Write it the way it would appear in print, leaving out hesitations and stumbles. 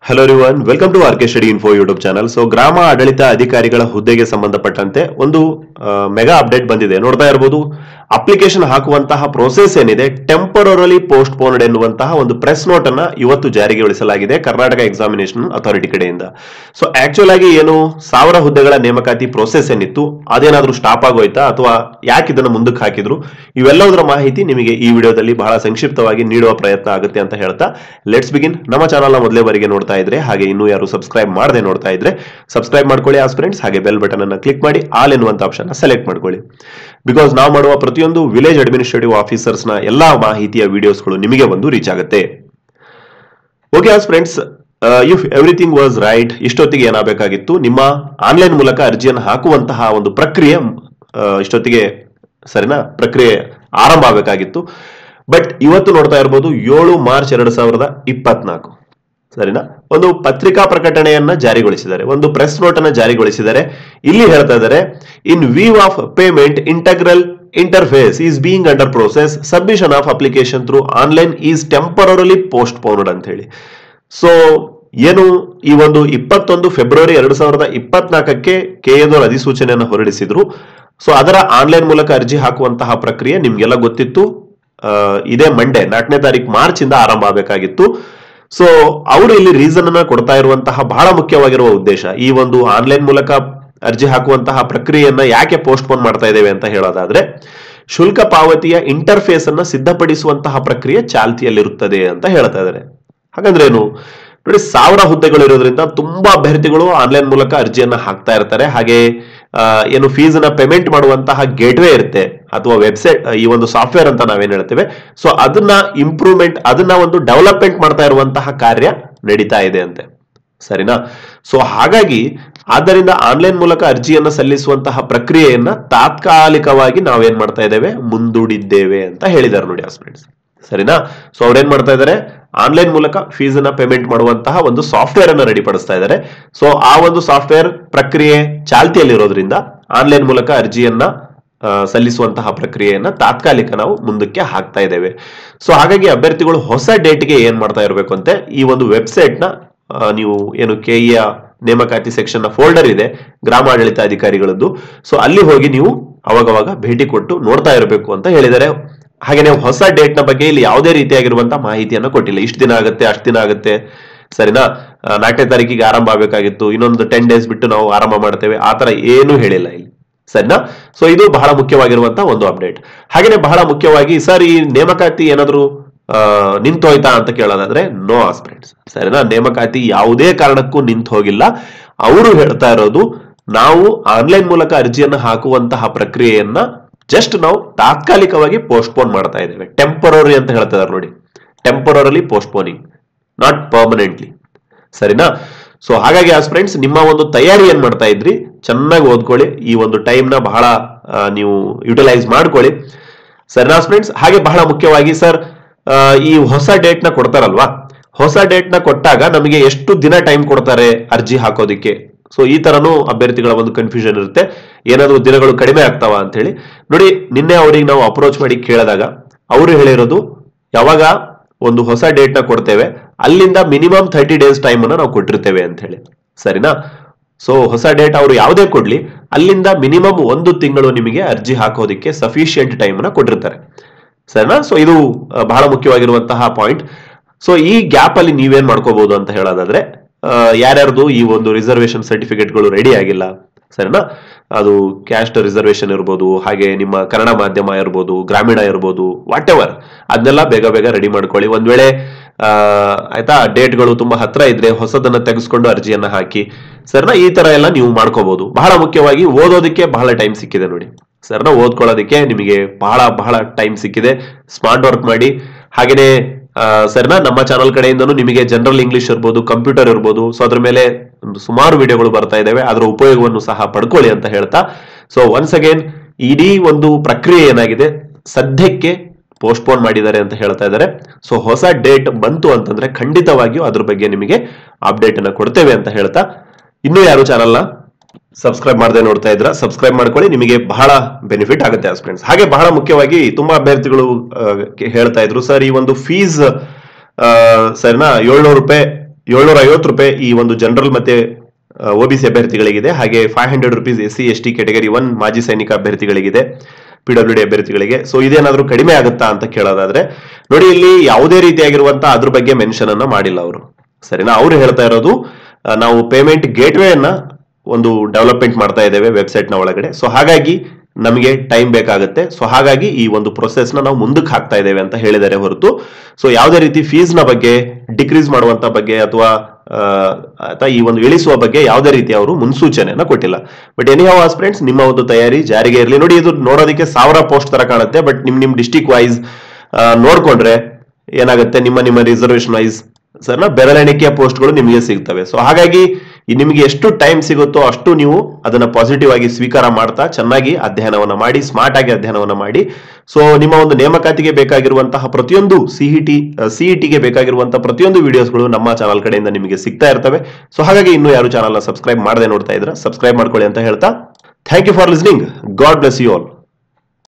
Hello everyone, welcome to RK Study Info YouTube channel. So ಗ್ರಾಮ ಆಡಳಿತ ಅಧಿಕಾರಿಗಳ ಹುದ್ದೆಗೆ ಸಂಬಂಧಪಟ್ಟಂತೆ ಒಂದು ಮೆಗಾ ಅಪ್ಡೇಟ್ ಬಂದಿದೆ. ನೋಡ್ತಾ ಇರಬಹುದು ಅಪ್ಲಿಕೇಶನ್ ಹಾಕುವಂತಹ ಪ್ರೋಸೆಸ್ ಏನಿದೆ ಟೆಂಪರರಿ ಪೋಸ್ಟ್ ಪೋನ್ಡ್ ಎನ್ನುವಂತಹ ಒಂದು ಪ್ರೆಸ್ ನೋಟ್ ಅನ್ನ ಇವತ್ತು ಜಾರಿಗೊಳಿಸಲಾಗಿದೆ ಕರ್ನಾಟಕ ಎಕ್ಸಾಮಿನೇಷನ್ ಅಥಾರಿಟಿ ಕಡೆಯಿಂದ. ಸೊ ಆಕ್ಚುಲ್ ಆಗಿ ಏನು 1000 ಹುದ್ದೆಗಳ ನೇಮಕಾತಿ ಪ್ರೋಸೆಸ್ ಏನಿತ್ತು ಅದೇನಾದ್ರೂ ಸ್ಟಾಪ್ ಆಗೋಯ್ತಾ ಅಥವಾ ಯಾಕೆ ಇದನ್ನ ಮುಂದಕ್ಕೆ ಹಾಕಿದ್ರು, ಇವೆಲ್ಲದರ ಮಾಹಿತಿ ನಿಮಗೆ ಈ ವಿಡಿಯೋದಲ್ಲಿ ಬಹಳ ಸಂಕ್ಷಿಪ್ತವಾಗಿ ನೀಡುವ ಪ್ರಯತ್ನ ಆಗುತ್ತೆ ಅಂತ ಹೇಳ್ತಾ ಲೆಟ್ಸ್ ಬಿಗಿನ್. ನಮ್ಮ ಚಾನಲ್ ನ ಮೊದಲೇ ಬಾರಿಗೆ ನೋಡ್ತಾ ಇದ್ರೆ ಹಾಗೆ ಇನ್ನೂ ಯಾರು ಸಬ್ಸ್ಕ್ರೈಬ್ ಮಾಡದೆ ನೋಡ್ತಾ ಇದ್ರೆ ಸಬ್ಸ್ಕ್ರೈಬ್ ಮಾಡ್ಕೊಳ್ಳಿ ಆಸ್ ಫ್ರೆಂಡ್ಸ್, ಹಾಗೆ ಬೆಲ್ ಬಟನ್ ಅನ್ನ ಕ್ಲಿಕ್ ಮಾಡಿ ಆಲ್ ಎನ್ನುವಂತ ಆಪ್ಷನ್ ಸೆಲೆಕ್ಟ್ ಮಾಡ್ಕೊಳ್ಳಿ. ಬಿಕಾಸ್ ನಾವು ಮಾಡುವ ಪ್ರತಿಯೊಂದು ವಿಲೇಜ್ ಅಡ್ಮಿನಿಸ್ಟ್ರೇಟಿವ್ ಆಫೀಸರ್ಸ್ ನ ಎಲ್ಲಾ ಮಾಹಿತಿಯ ವಿಡಿಯೋಸ್ಗಳು ನಿಮಗೆ ಬಂದು ರೀಚ್ ಆಗುತ್ತೆ. Okay as friends, if everything was right, ಇಷ್ಟೊತ್ತಿಗೆ ಏನಾಗಬೇಕಾಗಿತ್ತು, ನಿಮ್ಮ ಆನ್ಲೈನ್ ಮೂಲಕ ಅರ್ಜಿಯನ್ನು ಹಾಕುವಂತಹ ಒಂದು ಪ್ರಕ್ರಿಯೆ ಇಷ್ಟೊತ್ತಿಗೆ ಸರಿನಾ ಪ್ರಕ್ರಿಯೆ ಆರಂಭ ಆಗಬೇಕಾಗಿತ್ತು. ಬಟ್ ಇವತ್ತು ನೋಡ್ತಾ ಇರಬಹುದು 7 ಮಾರ್ಚ್ 2024 ಸರಿನಾ ಒಂದು ಪತ್ರಿಕಾ ಪ್ರಕಟಣೆಯನ್ನ ಜಾರಿಗೊಳಿಸಿದ್ದಾರೆ, ಒಂದು ಪ್ರೆಸ್ ನೋಟ್ ಅನ್ನ ಜಾರಿಗೊಳಿಸಿದ್ದಾರೆ. ಇಲ್ಲಿ ಹೇಳ್ತಾ ಇದ್ದಾರೆ, in view of payment integral interface is being under process, submission of application through online is temporary postponed ಅಂತ ಹೇಳಿ. ಸೊ ಏನು ಈ ಒಂದು 21 ಫೆಬ್ರವರಿ 2024ಕ್ಕೆ ಕೆಎದವರು ಅಧಿಸೂಚನೆಯನ್ನು ಹೊರಡಿಸಿದ್ರು. ಸೊ ಅದರ ಆನ್ಲೈನ್ ಮೂಲಕ ಅರ್ಜಿ ಹಾಕುವಂತಹ ಪ್ರಕ್ರಿಯೆ ನಿಮ್ಗೆಲ್ಲ ಗೊತ್ತಿತ್ತು. ಇದೇ ಮಂಡೇ 4ನೇ ತಾರೀಕು ಮಾರ್ಚ್ ಇಂದ ಆರಂಭ ಆಗಬೇಕಾಗಿತ್ತು. ಸೊ ಅವರು ಇಲ್ಲಿ ರೀಸನ್ ಅನ್ನ ಕೊಡ್ತಾ ಇರುವಂತಹ ಬಹಳ ಮುಖ್ಯವಾಗಿರುವ ಉದ್ದೇಶ, ಈ ಒಂದು ಆನ್ಲೈನ್ ಮೂಲಕ ಅರ್ಜಿ ಹಾಕುವಂತಹ ಪ್ರಕ್ರಿಯೆಯನ್ನ ಯಾಕೆ ಪೋಸ್ಟ್ ಪೋನ್ ಮಾಡ್ತಾ ಇದ್ದೇವೆ ಅಂತ ಹೇಳೋದಾದ್ರೆ, ಶುಲ್ಕ ಪಾವತಿಯ ಇಂಟರ್ಫೇಸ್ ಅನ್ನ ಸಿದ್ಧಪಡಿಸುವಂತಹ ಪ್ರಕ್ರಿಯೆ ಚಾಲ್ತಿಯಲ್ಲಿರುತ್ತದೆ ಅಂತ ಹೇಳ್ತಾ ಇದ್ದಾರೆ. ಹಾಗಂದ್ರೆ ಏನು ನೋಡಿ, 1000 ಹುದ್ದೆಗಳು ಇರೋದ್ರಿಂದ ತುಂಬಾ ಅಭ್ಯರ್ಥಿಗಳು ಆನ್ಲೈನ್ ಮೂಲಕ ಅರ್ಜಿಯನ್ನ ಹಾಕ್ತಾ ಇರ್ತಾರೆ. ಹಾಗೆ ಏನು ಫೀಸ್ ನ ಪೇಮೆಂಟ್ ಮಾಡುವಂತಹ ಗೇಟ್ವೇ ಇರುತ್ತೆ ಅಥವಾ ವೆಬ್ಸೈಟ್, ಈ ಒಂದು ಸಾಫ್ಟ್ವೇರ್ ಅಂತ ನಾವೇನ್ ಹೇಳ್ತೇವೆ, ಸೊ ಅದನ್ನ ಇಂಪ್ರೂವ್ಮೆಂಟ್, ಅದನ್ನ ಒಂದು ಡೆವಲಪ್ಮೆಂಟ್ ಮಾಡ್ತಾ ಇರುವಂತಹ ಕಾರ್ಯ ನಡೀತಾ ಇದೆ ಅಂತೆ ಸರಿನಾ. ಸೊ ಹಾಗಾಗಿ ಆದ್ದರಿಂದ ಆನ್ಲೈನ್ ಮೂಲಕ ಅರ್ಜಿಯನ್ನ ಸಲ್ಲಿಸುವಂತಹ ಪ್ರಕ್ರಿಯೆಯನ್ನ ತಾತ್ಕಾಲಿಕವಾಗಿ ನಾವೇನ್ ಮಾಡ್ತಾ ಇದ್ದೇವೆ, ಮುಂದೂಡಿದ್ದೇವೆ ಅಂತ ಹೇಳಿದ್ದಾರೆ ನೋಡಿ ಫ್ರೆಂಡ್ಸ್ ಸರಿನಾ. ಸೊ ಅವ್ರೇನ್ ಮಾಡ್ತಾ ಇದ್ದಾರೆ, ಆನ್ಲೈನ್ ಮೂಲಕ ಫೀಸ್ ಅನ್ನ ಪೇಮೆಂಟ್ ಮಾಡುವಂತಹ ಒಂದು ಸಾಫ್ಟ್ವೇರ್ ಅನ್ನ ರೆಡಿ ಪಡಿಸ್ತಾ ಇದ್ದಾರೆ. ಸೊ ಆ ಒಂದು ಸಾಫ್ಟ್ವೇರ್ ಪ್ರಕ್ರಿಯೆ ಚಾಲ್ತಿಯಲ್ಲಿರೋದ್ರಿಂದ ಆನ್ಲೈನ್ ಮೂಲಕ ಅರ್ಜಿಯನ್ನ ಸಲ್ಲಿಸುವಂತಹ ಪ್ರಕ್ರಿಯೆಯನ್ನ ತಾತ್ಕಾಲಿಕ ನಾವು ಮುಂದಕ್ಕೆ ಹಾಕ್ತಾ ಇದ್ದೇವೆ. ಸೊ ಹಾಗಾಗಿ ಅಭ್ಯರ್ಥಿಗಳು ಹೊಸ ಡೇಟ್ಗೆ ಏನ್ ಮಾಡ್ತಾ ಇರಬೇಕು ಅಂತೆ, ಈ ಒಂದು ವೆಬ್ಸೈಟ್ ನ ನೀವು ಏನು ಕೆಇಯ ನೇಮಕಾತಿ ಸೆಕ್ಷನ್ ನ ಫೋಲ್ಡರ್ ಇದೆ ಗ್ರಾಮಾಡಳಿತ ಅಧಿಕಾರಿಗಳದ್ದು, ಸೊ ಅಲ್ಲಿ ಹೋಗಿ ನೀವು ಅವಾಗವಾಗ ಭೇಟಿ ಕೊಟ್ಟು ನೋಡ್ತಾ ಇರಬೇಕು ಅಂತ ಹೇಳಿದ್ದಾರೆ. ಹಾಗೆ ಹೊಸ ಡೇಟ್ ನ ಬಗ್ಗೆ ಇಲ್ಲಿ ಯಾವುದೇ ರೀತಿಯಾಗಿರುವಂತಹ ಮಾಹಿತಿಯನ್ನ ಕೊಟ್ಟಿಲ್ಲ. ಇಷ್ಟು ದಿನ ಆಗುತ್ತೆ, ಅಷ್ಟು ದಿನ ಆಗುತ್ತೆ ಸರಿನಾ, 4ನೇ ತಾರೀಕಿಗೆ ಆರಂಭ ಆಗಬೇಕಾಗಿತ್ತು, ಇನ್ನೊಂದು 10 ಡೇಸ್ ಬಿಟ್ಟು ನಾವು ಆರಂಭ ಮಾಡ್ತೇವೆ, ಆತರ ಏನು ಹೇಳಿಲ್ಲ ಇಲ್ಲಿ ಸರಿನಾ. ಸೊ ಇದು ಬಹಳ ಮುಖ್ಯವಾಗಿರುವಂತಹ ಒಂದು ಅಪ್ಡೇಟ್. ಹಾಗೇನೆ ಬಹಳ ಮುಖ್ಯವಾಗಿ, ಸರ್ ಈ ನೇಮಕಾತಿ ಏನಾದ್ರು ನಿಂತೋಯ್ತಾ ಅಂತ ಕೇಳೋದಾದ್ರೆ ನೋ ಆಸ್ಪಿರೆಂಟ್ಸ್ ಸರಿನಾ, ನೇಮಕಾತಿ ಯಾವುದೇ ಕಾರಣಕ್ಕೂ ನಿಂತು ಹೋಗಿಲ್ಲ. ಅವರು ಹೇಳ್ತಾ ಇರೋದು, ನಾವು ಆನ್ಲೈನ್ ಮೂಲಕ ಅರ್ಜಿಯನ್ನ ಹಾಕುವಂತಹ ಪ್ರಕ್ರಿಯೆಯನ್ನ ಜಸ್ಟ್ ನಾವು ತಾತ್ಕಾಲಿಕವಾಗಿ ಪೋಸ್ಟ್ ಪೋನ್ ಮಾಡ್ತಾ ಇದ್ದೇವೆ, ಟೆಂಪರರಿ ಅಂತ ಹೇಳ್ತಾ ಇದ್ದಾರೆ ನೋಡಿ, ಟೆಂಪರರಿ ಪೋಸ್ಟ್ ಪೋನಿಂಗ್, ನಾಟ್ ಪರ್ಮನೆಂಟ್ಲಿ ಸರಿನಾ. ಸೊ ಹಾಗಾಗಿ ಫ್ರೆಂಡ್ಸ್, ನಿಮ್ಮ ಒಂದು ತಯಾರಿ ಏನ್ ಮಾಡ್ತಾ ಇದ್ರಿ ಚೆನ್ನಾಗಿ ಓದ್ಕೊಳ್ಳಿ, ಈ ಒಂದು ಟೈಮ್ ನ ಬಹಳ ನೀವು ಯುಟಿಲೈಸ್ ಮಾಡ್ಕೊಳ್ಳಿ ಸರಿನಾ ಫ್ರೆಂಡ್ಸ್. ಹಾಗೆ ಬಹಳ ಮುಖ್ಯವಾಗಿ, ಸರ್ ಈ ಹೊಸ ಡೇಟ್ ನ ಕೊಡ್ತಾರಲ್ವಾ, ಹೊಸ ಡೇಟ್ ನ ಕೊಟ್ಟಾಗ ನಮಗೆ ಎಷ್ಟು ದಿನ ಟೈಮ್ ಕೊಡ್ತಾರೆ ಅರ್ಜಿ ಹಾಕೋದಿಕ್ಕೆ. ಸೊ ಈ ತರನು ಅಭ್ಯರ್ಥಿಗಳ ಒಂದು ಕನ್ಫ್ಯೂಷನ್ ಇರುತ್ತೆ, ಏನಾದ್ರು ದಿನಗಳು ಕಡಿಮೆ ಆಗ್ತಾವ ಅಂತ ಹೇಳಿ. ನೋಡಿ, ನಿನ್ನೆ ಅವರಿಗೆ ನಾವು ಅಪ್ರೋಚ್ ಮಾಡಿ ಕೇಳಿದಾಗ ಅವರು ಹೇಳಿರೋದು, ಯಾವಾಗ ಒಂದು ಹೊಸ ಡೇಟ್ ನ ಕೊಡ್ತೇವೆ ಅಲ್ಲಿಂದ ಮಿನಿಮಮ್ 30 ಡೇಸ್ ಟೈಮ್ ಅನ್ನ ನಾವು ಕೊಟ್ಟಿರ್ತೇವೆ ಅಂತ ಹೇಳಿ ಸರಿನಾ. ಸೊ ಹೊಸ ಡೇಟ್ ಅವರು ಯಾವುದೇ ಕೊಡ್ಲಿ, ಅಲ್ಲಿಂದ ಮಿನಿಮಮ್ 1 ತಿಂಗಳು ನಿಮಗೆ ಅರ್ಜಿ ಹಾಕೋದಿಕ್ಕೆ ಸಫಿಶಿಯಂಟ್ ಟೈಮ್ ಅನ್ನ ಕೊಟ್ಟಿರ್ತಾರೆ ಸರಿನಾ. ಸೊ ಇದು ಬಹಳ ಮುಖ್ಯವಾಗಿರುವಂತಹ ಪಾಯಿಂಟ್. ಸೊ ಈ ಗ್ಯಾಪ್ ಅಲ್ಲಿ ನೀವೇನ್ ಮಾಡ್ಕೋಬಹುದು ಅಂತ ಹೇಳೋದಾದ್ರೆ, ಯಾರ್ಯಾರ್ದು ಈ ಒಂದು ರಿಸರ್ವೇಶನ್ ಸರ್ಟಿಫಿಕೇಟ್ಗಳು ರೆಡಿ ಆಗಿಲ್ಲ ಸರಿನಾ, ಅದು ಕ್ಯಾಸ್ಟ್ ರಿಸರ್ವೇಶನ್ ಇರ್ಬೋದು, ಹಾಗೆ ನಿಮ್ಮ ಕನ್ನಡ ಮಾಧ್ಯಮ ಇರ್ಬೋದು, ಗ್ರಾಮೀಣ ಇರ್ಬೋದು, ವಾಟ್ ಎವರ್, ಅದನ್ನೆಲ್ಲ ಬೇಗ ಬೇಗ ರೆಡಿ ಮಾಡ್ಕೊಳ್ಳಿ. ಒಂದ್ ವೇಳೆ ಆಯ್ತಾ ಡೇಟ್ಗಳು ತುಂಬಾ ಹತ್ರ ಇದ್ರೆ ಹೊಸದನ್ನ ತೆಗೆಸ್ಕೊಂಡು ಅರ್ಜಿಯನ್ನ ಹಾಕಿ ಸರಿನಾ. ಈ ತರ ಎಲ್ಲ ನೀವು ಮಾಡ್ಕೋಬಹುದು. ಬಹಳ ಮುಖ್ಯವಾಗಿ ಓದೋದಕ್ಕೆ ಬಹಳ ಟೈಮ್ ಸಿಕ್ಕಿದೆ ನೋಡಿ ಸರಿನಾ, ಓದ್ಕೊಳ್ಳೋದಕ್ಕೆ ನಿಮಗೆ ಬಹಳ ಬಹಳ ಟೈಮ್ ಸಿಕ್ಕಿದೆ. ಸ್ಮಾರ್ಟ್ ವರ್ಕ್ ಮಾಡಿ. ಹಾಗೇನೆ ಸರಿನಾ, ನಮ್ಮ ಚಾನಲ್ ಕಡೆಯಿಂದನೂ ನಿಮಗೆ ಜನರಲ್ ಇಂಗ್ಲಿಷ್ ಇರ್ಬೋದು, ಕಂಪ್ಯೂಟರ್ ಇರ್ಬೋದು, ಸೊ ಅದ್ರ ಮೇಲೆ ಒಂದು ಸುಮಾರು ವಿಡಿಯೋಗಳು ಬರ್ತಾ ಇದಾವೆ, ಅದರ ಉಪಯೋಗವನ್ನು ಸಹ ಪಡ್ಕೊಳ್ಳಿ ಅಂತ ಹೇಳ್ತಾ, ಸೊ ಒನ್ಸ್ ಅಗೇನ್ ಇಡೀ ಒಂದು ಪ್ರಕ್ರಿಯೆ ಏನಾಗಿದೆ ಸದ್ಯಕ್ಕೆ ಪೋಸ್ಟ್ ಪೋನ್ ಮಾಡಿದ್ದಾರೆ ಅಂತ ಹೇಳ್ತಾ ಇದ್ದಾರೆ. ಸೊ ಹೊಸ ಡೇಟ್ ಬಂತು ಅಂತಂದ್ರೆ ಖಂಡಿತವಾಗಿಯೂ ಅದ್ರ ಬಗ್ಗೆ ನಿಮಗೆ ಅಪ್ಡೇಟ್ ಅನ್ನ ಕೊಡ್ತೇವೆ ಅಂತ ಹೇಳ್ತಾ, ಇನ್ನೂ ಯಾರು ಚಾನಲ್ ನ ಸಬ್ಸ್ಕ್ರೈಬ್ ಮಾಡದೆ ನೋಡ್ತಾ ಇದ್ರ ಸಬ್ಸ್ಕ್ರೈಬ್ ಮಾಡ್ಕೊಳ್ಳಿ, ನಿಮಗೆ ಬಹಳ ಬೆನಿಫಿಟ್ ಆಗುತ್ತೆ ಫ್ರೆಂಡ್ಸ್. ಹಾಗೆ ಬಹಳ ಮುಖ್ಯವಾಗಿ ತುಂಬಾ ಅಭ್ಯರ್ಥಿಗಳು ಹೇಳ್ತಾ ಇದ್ರು, ಸರ್ ಈ ಒಂದು ಫೀಸ್ ಸರಿನಾ 700 ರೂಪಾಯಿ ₹750 ಈ ಒಂದು ಜನರಲ್ ಮತ್ತೆ OBC ಅಭ್ಯರ್ಥಿಗಳಿಗಿದೆ. ಹಾಗೆ ₹500 SC/ST ಕ್ಯಾಟಗರಿ 1 ಮಾಜಿ ಸೈನಿಕ ಅಭ್ಯರ್ಥಿಗಳಿಗಿದೆ, PWD ಅಭ್ಯರ್ಥಿಗಳಿಗೆ. ಸೊ ಇದೇನಾದ್ರೂ ಕಡಿಮೆ ಆಗುತ್ತಾ ಅಂತ ಕೇಳೋದಾದ್ರೆ ನೋಡಿ, ಇಲ್ಲಿ ಯಾವುದೇ ರೀತಿಯಾಗಿರುವಂತಹ ಅದ್ರ ಬಗ್ಗೆ ಮೆನ್ಷನ್ ಅನ್ನ ಮಾಡಿಲ್ಲ ಅವರು, ಸರಿನಾ. ಅವ್ರು ಹೇಳ್ತಾ ಇರೋದು ನಾವು ಪೇಮೆಂಟ್ ಗೇಟ್ವೇ ಅನ್ನ ಒಂದು ಡೆವಲಪ್ಮೆಂಟ್ ಮಾಡ್ತಾ ಇದ್ದೇವೆ ವೆಬ್ಸೈಟ್ ನ ಒಳಗಡೆ. ಸೊ ಹಾಗಾಗಿ ನಮಗೆ ಟೈಮ್ ಬೇಕಾಗುತ್ತೆ. ಸೊ ಹಾಗಾಗಿ ಈ ಒಂದು ಪ್ರೊಸೆಸ್ ನ ನಾವು ಮುಂದಕ್ಕೆ ಹಾಕ್ತಾ ಇದ್ದೇವೆ ಅಂತ ಹೇಳಿದರೆ ಹೊರತು ಸೊ ಯಾವುದೇ ರೀತಿ ಫೀಸ್ ನ ಬಗ್ಗೆ ಡಿಕ್ರೀಸ್ ಮಾಡುವಂತ ಬಗ್ಗೆ ಅಥವಾ ಈ ಒಂದು ಇಳಿಸುವ ಬಗ್ಗೆ ಯಾವುದೇ ರೀತಿ ಅವರು ಮುನ್ಸೂಚನೆಯನ್ನ ಕೊಟ್ಟಿಲ್ಲ. ಬಟ್ ಎನಿ ಹೌ ಆಸ್ಪಿರೆಂಟ್ಸ್, ನಿಮ್ಮ ಒಂದು ತಯಾರಿ ಜಾರಿಗೆ ಇರಲಿ. ನೋಡಿ, ಇದು ನೋಡೋದಕ್ಕೆ 1000 ಪೋಸ್ಟ್ ತರ ಕಾಣುತ್ತೆ, ಬಟ್ ನಿಮ್ ಡಿಸ್ಟಿಕ್ ವೈಸ್ ನೋಡ್ಕೊಂಡ್ರೆ ಏನಾಗುತ್ತೆ, ನಿಮ್ಮ ರಿಸರ್ವೇಶನ್ ವೈಸ್ ಸರ್ನ ಬೆರಳೆಣಿಕೆಯ ಪೋಸ್ಟ್ಗಳು ನಿಮಗೆ ಸಿಗ್ತವೆ. ಸೊ ಹಾಗಾಗಿ ನಿಮಗೆ ಎಷ್ಟು ಟೈಮ್ ಸಿಗುತ್ತೋ ಅಷ್ಟು ನೀವು ಅದನ್ನ ಪಾಸಿಟಿವ್ ಆಗಿ ಸ್ವೀಕಾರ ಮಾಡ್ತಾ ಚೆನ್ನಾಗಿ ಅಧ್ಯಯನವನ್ನ ಮಾಡಿ, ಸ್ಮಾರ್ಟ್ ಆಗಿ ಅಧ್ಯಯನವನ್ನ ಮಾಡಿ. ಸೊ ನಿಮ್ಮ ಒಂದು ನೇಮಕಾತಿಗೆ ಬೇಕಾಗಿರುವಂತಹ ಪ್ರತಿಯೊಂದು ಸಿಇಟಿಗೆ ಬೇಕಾಗಿರುವಂತಹ ಪ್ರತಿಯೊಂದು ವಿಡಿಯೋಸ್ಗಳು ನಮ್ಮ ಚಾನಲ್ ಕಡೆಯಿಂದ ನಿಮಗೆ ಸಿಗ್ತಾ ಇರ್ತವೆ. ಸೊ ಹಾಗಾಗಿ ಇನ್ನೂ ಯಾರು ಚಾನಲ್ ನ ಸಬ್ಸ್ಕ್ರೈಬ್ ಮಾಡದೆ ನೋಡ್ತಾ ಇದ್ರೆ ಸಬ್ಸ್ಕ್ರೈಬ್ ಮಾಡ್ಕೊಳ್ಳಿ ಅಂತ ಹೇಳ್ತಾ, thank you for listening. God bless you all.